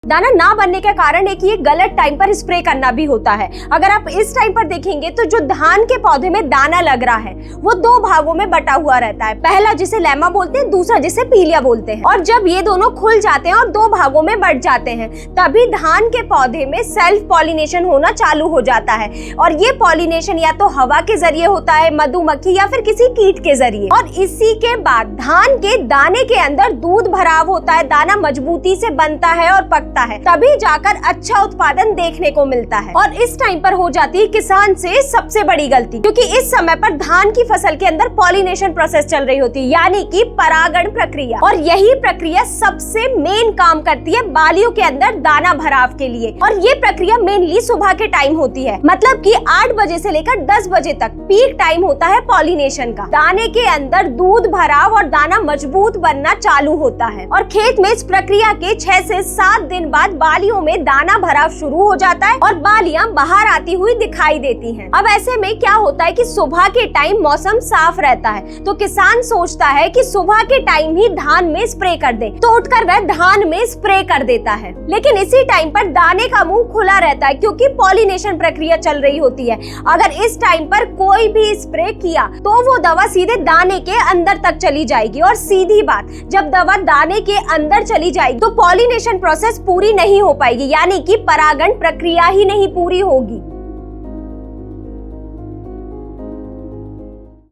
दाना ना बनने का कारण है कि ये गलत टाइम पर स्प्रे करना भी होता है। अगर आप इस टाइम पर देखेंगे तो जो धान के पौधे में दाना लग रहा है वो दो भागों में बटा हुआ रहता है, पहला जिसे लैमा बोलते हैं, दूसरा जिसे पीलिया बोलते हैं। और जब ये दोनों खुल जाते हैं और दो भागों में बट जाते हैं तभी धान के पौधे में सेल्फ पॉलिनेशन होना चालू हो जाता है। और ये पॉलिनेशन या तो हवा के जरिए होता है, मधुमक्खी या फिर किसी कीट के जरिए। और इसी के बाद धान के दाने के अंदर दूध भराव होता है, दाना मजबूती से बनता है और पकता है, तभी जाकर अच्छा उत्पादन देखने को मिलता है। और इस टाइम पर हो जाती है किसान से सबसे बड़ी गलती, क्योंकि इस समय पर धान की फसल के अंदर पॉलिनेशन प्रोसेस चल रही होती है, यानी कि परागण प्रक्रिया। और यही प्रक्रिया सबसे मेन काम करती है बालियों के अंदर दाना भराव के लिए। और ये प्रक्रिया मेनली सुबह के टाइम होती है, मतलब कि 8 बजे से लेकर 10 बजे तक पीक टाइम होता है पॉलिनेशन का। दाने के अंदर दूध भराव और दाना मजबूत बनना चालू होता है और खेत में इस प्रक्रिया के 6 से 7 दिन बाद बालियों में दाना भराव शुरू हो जाता है और बालियां बाहर आती हुई दिखाई देती हैं। अब ऐसे में क्या होता है कि सुबह के टाइम मौसम साफ रहता है तो किसान सोचता है कि सुबह के टाइम ही धान में स्प्रे कर दे, तो उठकर वह धान में स्प्रे कर देता है। लेकिन इसी टाइम पर दाने का मुंह खुला रहता है क्योंकि पॉलिनेशन प्रक्रिया चल रही होती है। अगर इस टाइम पर कोई भी स्प्रे किया तो वो दवा सीधे दाने के अंदर तक चली जाएगी। और सीधी बात, जब दवा दाने के अंदर चली जाएगी तो पॉलिनेशन प्रोसेस पूरी नहीं हो पाएगी, यानी कि परागण प्रक्रिया ही नहीं पूरी होगी।